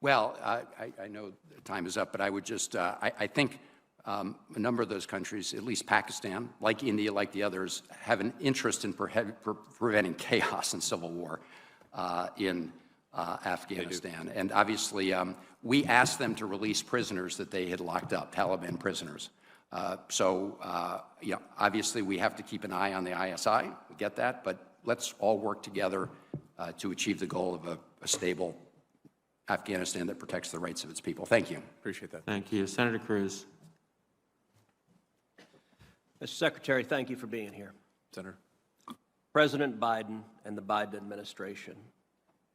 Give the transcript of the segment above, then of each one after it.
Well, I know time is up, but I would just, I think a number of those countries, at least Pakistan, like India, like the others, have an interest in preventing chaos and civil war in Afghanistan. And obviously, we asked them to release prisoners that they had locked up, Taliban prisoners. Obviously, we have to keep an eye on the ISI. We get that, but let's all work together to achieve the goal of a stable Afghanistan that protects the rights of its people. Thank you. Appreciate that. Thank you. Senator Cruz. Mr. Secretary, thank you for being here. Senator. President Biden and the Biden administration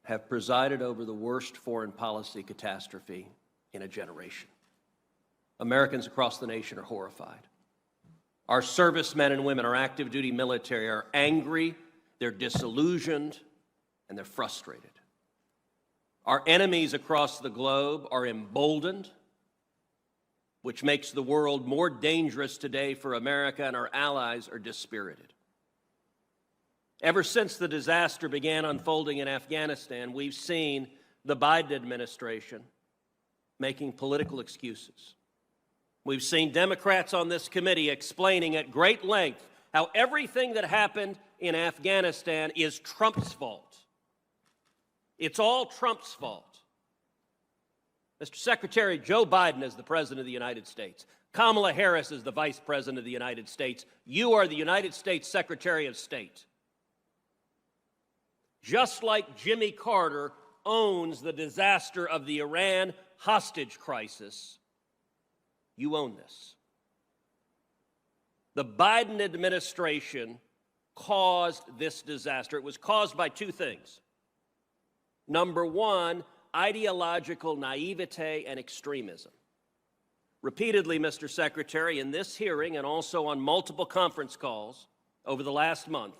have presided over the worst foreign policy catastrophe in a generation. Americans across the nation are horrified. Our servicemen and women, our active duty military are angry, they're disillusioned, and they're frustrated. Our enemies across the globe are emboldened, which makes the world more dangerous today for America, and our allies are dispirited. Ever since the disaster began unfolding in Afghanistan, we've seen the Biden administration making political excuses. We've seen Democrats on this committee explaining at great length how everything that happened in Afghanistan is Trump's fault. It's all Trump's fault. Mr. Secretary, Joe Biden is the President of the United States. Kamala Harris is the Vice President of the United States. You are the United States Secretary of State. Just like Jimmy Carter owns the disaster of the Iran hostage crisis, you own this. The Biden administration caused this disaster. It was caused by two things. Number one, ideological naivete and extremism. Repeatedly, Mr. Secretary, in this hearing and also on multiple conference calls over the last month,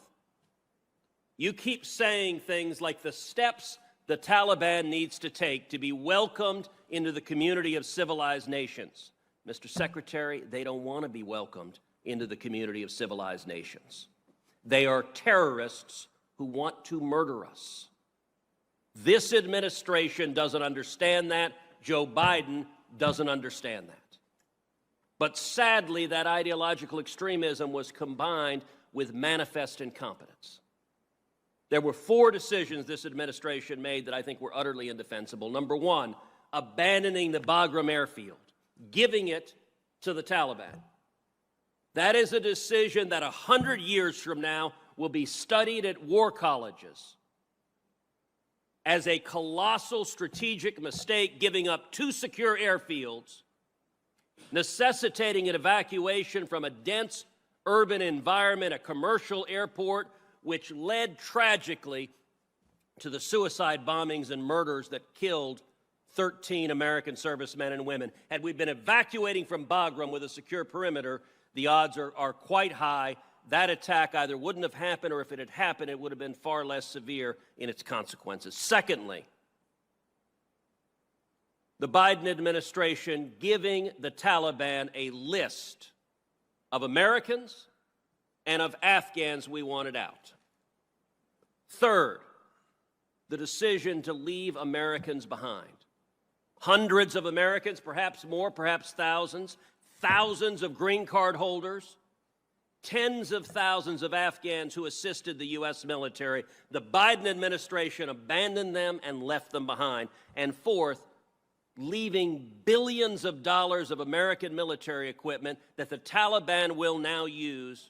you keep saying things like the steps the Taliban needs to take to be welcomed into the community of civilized nations. Mr. Secretary, they don't want to be welcomed into the community of civilized nations. They are terrorists who want to murder us. This administration doesn't understand that. Joe Biden doesn't understand that. But sadly, that ideological extremism was combined with manifest incompetence. There were 4 decisions this administration made that I think were utterly indefensible. Number one, abandoning the Bagram airfield, giving it to the Taliban. That is a decision that 100 years from now will be studied at war colleges as a colossal strategic mistake, giving up 2 secure airfields, necessitating an evacuation from a dense urban environment, a commercial airport, which led tragically to the suicide bombings and murders that killed 13 American servicemen and women. Had we been evacuating from Bagram with a secure perimeter, the odds are quite high that attack either wouldn't have happened, or if it had happened, it would have been far less severe in its consequences. Secondly, the Biden administration giving the Taliban a list of Americans and of Afghans we wanted out. Third, the decision to leave Americans behind. Hundreds of Americans, perhaps more, perhaps thousands of green card holders, tens of thousands of Afghans who assisted the U.S. military. The Biden administration abandoned them and left them behind. And fourth, leaving billions of dollars of American military equipment that the Taliban will now use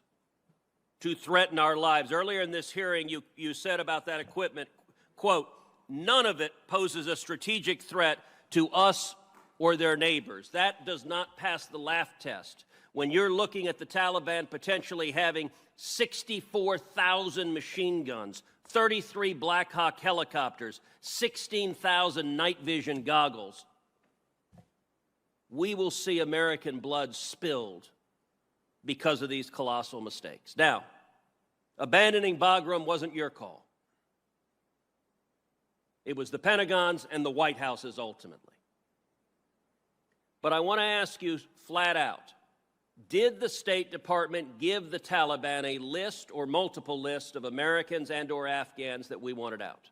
to threaten our lives. Earlier in this hearing, you said about that equipment, quote, none of it poses a strategic threat to us or their neighbors. That does not pass the laugh test. When you're looking at the Taliban potentially having 64,000 machine guns, 33 Black Hawk helicopters, 16,000 night vision goggles, we will see American blood spilled because of these colossal mistakes. Now, abandoning Bagram wasn't your call. It was the Pentagon's and the White House's ultimately. But I want to ask you flat out, did the State Department give the Taliban a list or multiple lists of Americans and or Afghans that we wanted out?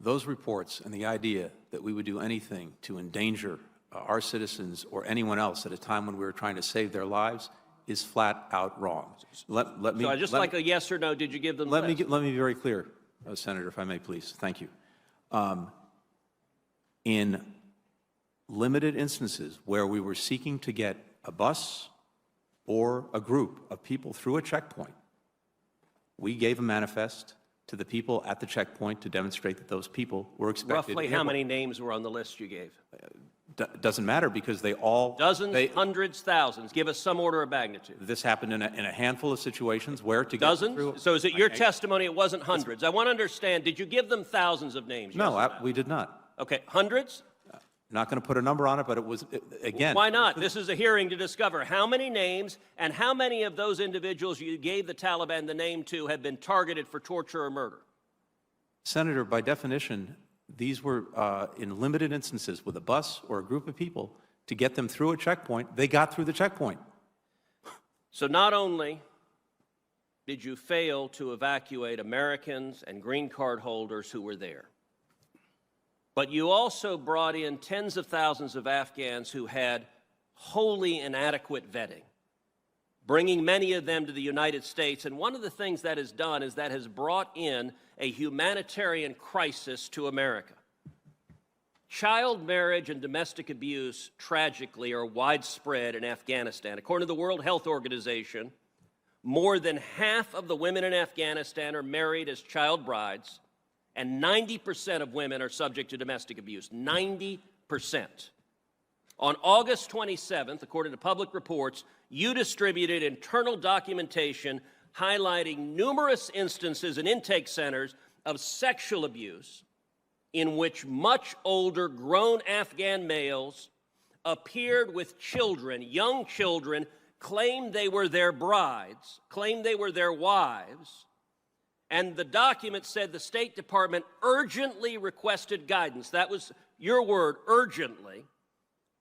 those reports and the idea that we would do anything to endanger our citizens or anyone else at a time when we were trying to save their lives is flat out wrong. Let me, So I just like a yes or no, did you give them the list? let me be very clear, Senator, if I may, please. Thank you. In limited instances where we were seeking to get a bus or a group of people through a checkpoint, we gave a manifest to the people at the checkpoint to demonstrate that those people were expected. Roughly how many names were on the list you gave? Doesn't matter because they all... Dozens, hundreds, thousands. Give us some order of magnitude. This happened in a handful of situations where to get Dozens? through... So is it your testimony it wasn't hundreds? I want to understand, did you give them thousands of names? No, yes or we did not. Okay, hundreds? Not going to put a number on it, but it was, again... Why not? This is a hearing to discover how many names and how many of those individuals you gave the Taliban the name to have been targeted for torture or murder. Senator, by definition, these were in limited instances with a bus or a group of people to get them through a checkpoint. They got through the checkpoint. So not only did you fail to evacuate Americans and green card holders who were there, but you also brought in tens of thousands of Afghans who had wholly inadequate vetting, bringing many of them to the United States. And one of the things that has done is that has brought in a humanitarian crisis to America. Child marriage and domestic abuse, tragically, are widespread in Afghanistan. According to the World Health Organization, more than half of the women in Afghanistan are married as child brides, and 90% of women are subject to domestic abuse. 90%. On August 27th, according to public reports, you distributed internal documentation highlighting numerous instances in intake centers of sexual abuse in which much older grown Afghan males appeared with children, young children, claimed they were their brides, claimed they were their wives, and the document said the State Department urgently requested guidance. That was your word, urgently.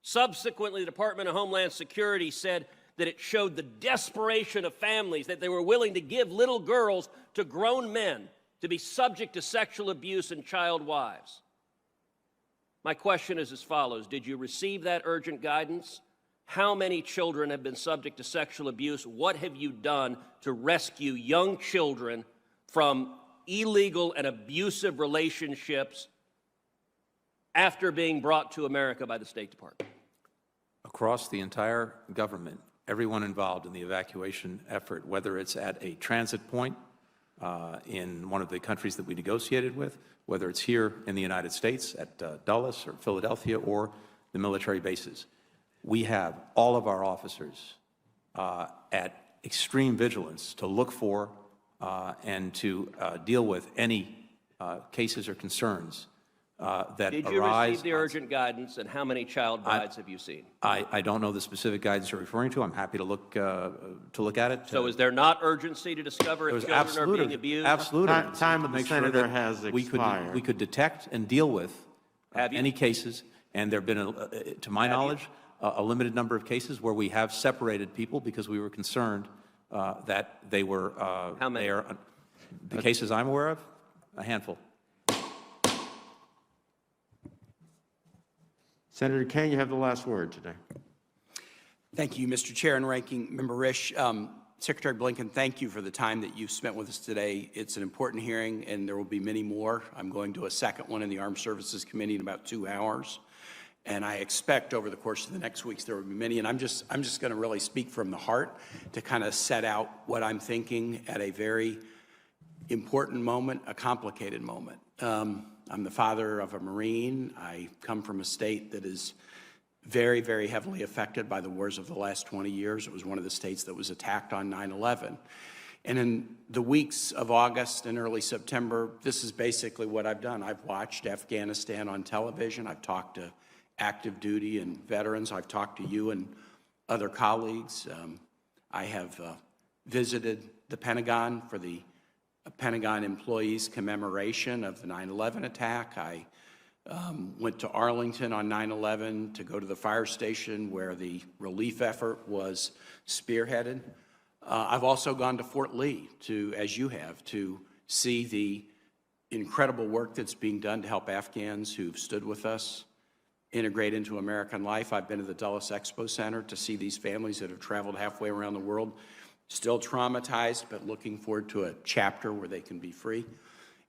Subsequently, the Department of Homeland Security said that it showed the desperation of families, that they were willing to give little girls to grown men to be subject to sexual abuse and child wives. My question is as follows. Did you receive that urgent guidance? How many children have been subject to sexual abuse? What have you done to rescue young children from illegal and abusive relationships after being brought to America by the State Department? Across the entire government, everyone involved in the evacuation effort, whether it's at a transit point in one of the countries that we negotiated with, whether it's here in the United States at Dulles or Philadelphia or the military bases. We have all of our officers at extreme vigilance to look for and to deal with any cases or concerns that arise. Did you receive the urgent guidance, and how many child brides have you seen? I don't know the specific guidance you're referring to. I'm happy to look at it. So is there not urgency to discover if children are being abused? Absolutely. Time of the senator has expired. We could detect and deal with any cases, and there have been, to my knowledge, a limited number of cases where we have separated people because we were concerned that they were. How many? The cases I'm aware of, a handful. Senator Kaine, you have the last word today. Thank you, Mr. Chair and Ranking Member Risch. Secretary Blinken, thank you for the time that you've spent with us today. It's an important hearing, and there will be many more. I'm going to a second one in the Armed Services Committee in about 2 hours. And I expect over the course of the next weeks there will be many. And I'm just going to really speak from the heart to kind of set out what I'm thinking at a very important moment, a complicated moment. I'm the father of a Marine. I come from a state that is very, very heavily affected by the wars of the last 20 years. It was one of the states that was attacked on 9/11. And in the weeks of August and early September, this is basically what I've done. I've watched Afghanistan on television. I've talked to active duty and veterans. I've talked to you and other colleagues. I have visited the Pentagon for the Pentagon employees' commemoration of the 9/11 attack. I went to Arlington on 9/11 to go to the fire station where the relief effort was spearheaded. I've also gone to Fort Lee to, as you have, to see the incredible work that's being done to help Afghans who've stood with us integrate into American life. I've been to the Dulles Expo Center to see these families that have traveled halfway around the world, still traumatized, but looking forward to a chapter where they can be free.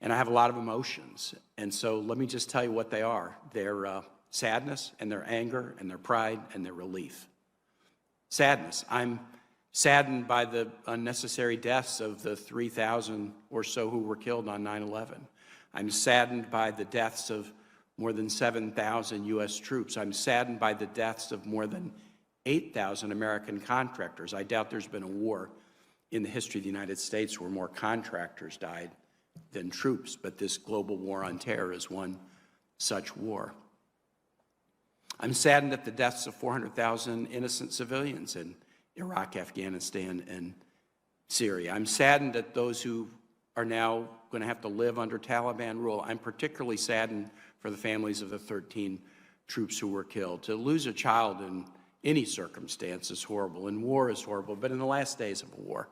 And I have a lot of emotions. And so let me just tell you what they are. They're sadness, and their anger, and their pride, and their relief. Sadness. I'm saddened by the unnecessary deaths of the 3,000 or so who were killed on 9/11. I'm saddened by the deaths of more than 7,000 U.S. troops. I'm saddened by the deaths of more than 8,000 American contractors. I doubt there's been a war in the history of the United States where more contractors died than troops, but this global war on terror is one such war. I'm saddened at the deaths of 400,000 innocent civilians in Iraq, Afghanistan, and Syria. I'm saddened at those who are now going to have to live under Taliban rule. I'm particularly saddened for the families of the 13 troops who were killed. To lose a child in any circumstance is horrible, and war is horrible, but in the last days of a war,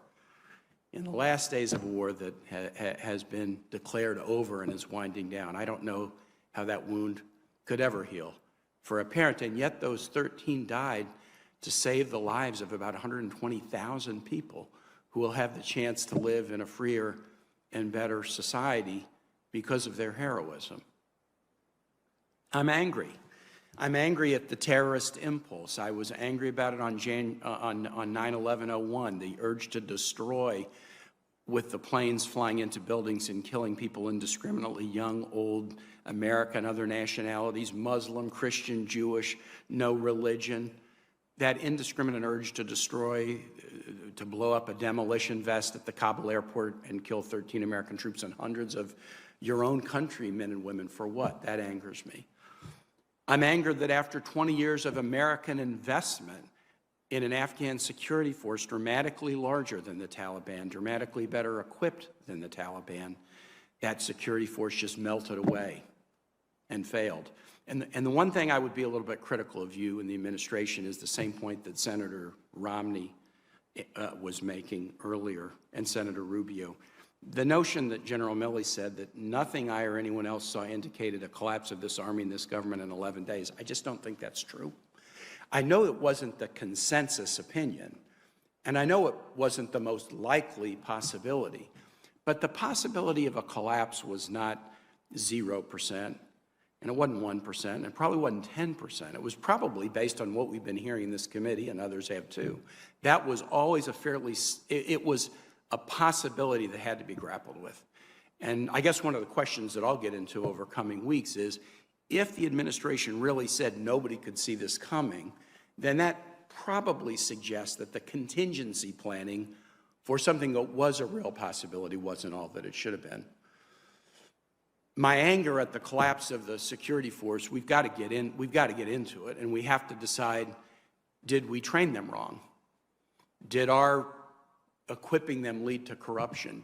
that has been declared over and is winding down, I don't know how that wound could ever heal for a parent, and yet those 13 died to save the lives of about 120,000 people who will have the chance to live in a freer and better society because of their heroism. I'm angry. I'm angry at the terrorist impulse. I was angry about it on 9/11/01, the urge to destroy with the planes flying into buildings and killing people indiscriminately, young, old, American, other nationalities, Muslim, Christian, Jewish, no religion. That indiscriminate urge to destroy, to blow up a demolition vest at the Kabul airport and kill 13 American troops and hundreds of your own countrymen and women, for what? That angers me. I'm angered that after 20 years of American investment in an Afghan security force dramatically larger than the Taliban, dramatically better equipped than the Taliban, that security force just melted away and failed. And the one thing I would be a little bit critical of you and the administration is the same point that Senator Romney was making earlier, and Senator Rubio. The notion that General Milley said that nothing I or anyone else saw indicated a collapse of this army and this government in 11 days, I just don't think that's true. I know it wasn't the consensus opinion, and I know it wasn't the most likely possibility, but the possibility of a collapse was not 0%, and it wasn't 1%, and it probably wasn't 10%. It was probably, based on what we've been hearing in this committee, and others have too, that was always it was a possibility that had to be grappled with. And I guess one of the questions that I'll get into over coming weeks is, if the administration really said nobody could see this coming, then that probably suggests that the contingency planning for something that was a real possibility wasn't all that it should have been. My anger at the collapse of the security force, we've got to get into it, and we have to decide, did we train them wrong? Did our equipping them lead to corruption?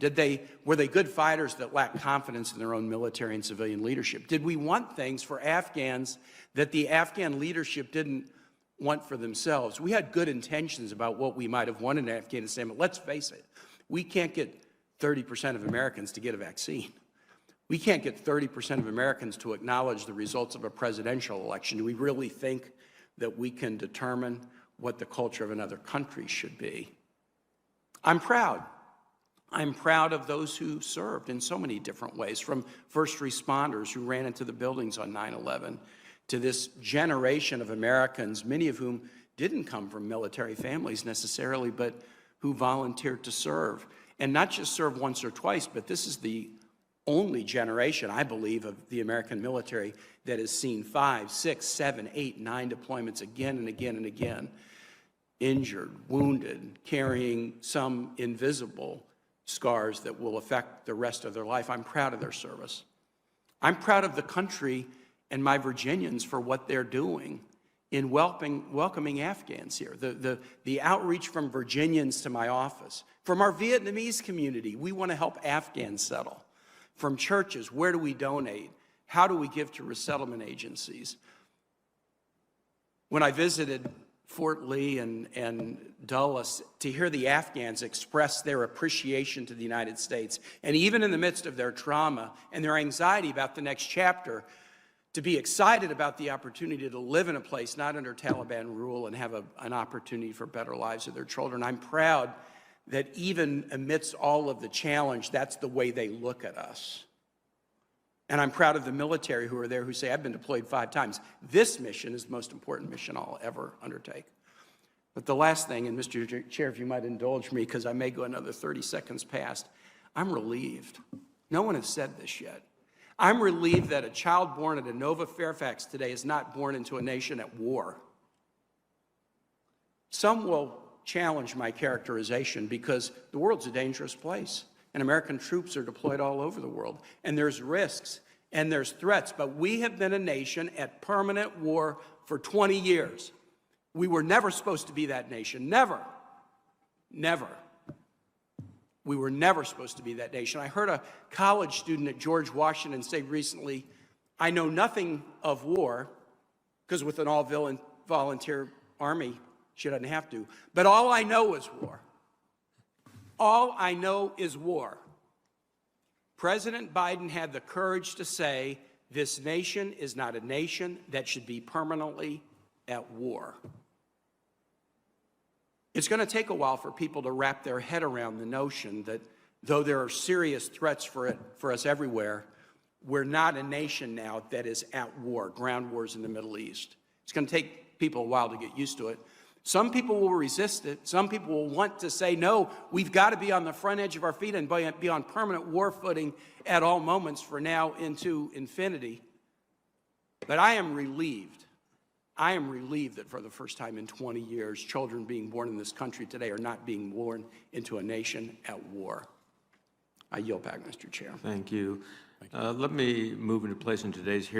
Were they good fighters that lacked confidence in their own military and civilian leadership? Did we want things for Afghans that the Afghan leadership didn't want for themselves? We had good intentions about what we might have wanted in Afghanistan, but let's face it, we can't get 30% of Americans to get a vaccine. We can't get 30% of Americans to acknowledge the results of a presidential election. Do we really think that we can determine what the culture of another country should be? I'm proud. I'm proud of those who served in so many different ways, from first responders who ran into the buildings on 9/11 to this generation of Americans, many of whom didn't come from military families necessarily, but who volunteered to serve. And not just serve once or twice, but this is the only generation, I believe, of the American military that has seen 5, 6, 7, 8, 9 deployments again and again and again. Injured, wounded, carrying some invisible scars that will affect the rest of their life. I'm proud of their service. I'm proud of the country and my Virginians for what they're doing in welcoming Afghans here. The outreach from Virginians to my office, from our Vietnamese community, we want to help Afghans settle. From churches, where do we donate? How do we give to resettlement agencies? When I visited Fort Lee and Dulles, to hear the Afghans express their appreciation to the United States, and even in the midst of their trauma and their anxiety about the next chapter, to be excited about the opportunity to live in a place not under Taliban rule and have an opportunity for better lives of their children. I'm proud that even amidst all of the challenge, that's the way they look at us. And I'm proud of the military who are there who say, I've been deployed 5 times. This mission is the most important mission I'll ever undertake. But the last thing, and Mr. Chair, if you might indulge me, because I may go another 30 seconds past, I'm relieved. No one has said this yet. I'm relieved that a child born at Inova Fairfax today is not born into a nation at war. Some will challenge my characterization because the world's a dangerous place, and American troops are deployed all over the world, and there's risks and there's threats, but we have been a nation at permanent war for 20 years. We were never supposed to be that nation. Never. Never. We were never supposed to be that nation. I heard a college student at George Washington say recently, I know nothing of war, because with an all-volunteer army, she doesn't have to, but all I know is war. All I know is war. President Biden had the courage to say, this nation is not a nation that should be permanently at war. It's going to take a while for people to wrap their head around the notion that though there are serious threats for us everywhere, we're not a nation now that is at war, ground wars in the Middle East. It's going to take people a while to get used to it. Some people will resist it. Some people will want to say, no, we've got to be on the front edge of our feet and be on permanent war footing at all moments for now into infinity. But I am relieved. I am relieved that for the first time in 20 years, children being born in this country today are not being born into a nation at war. I yield back, Mr. Chair. Thank you. Let me move into place in today's hearing.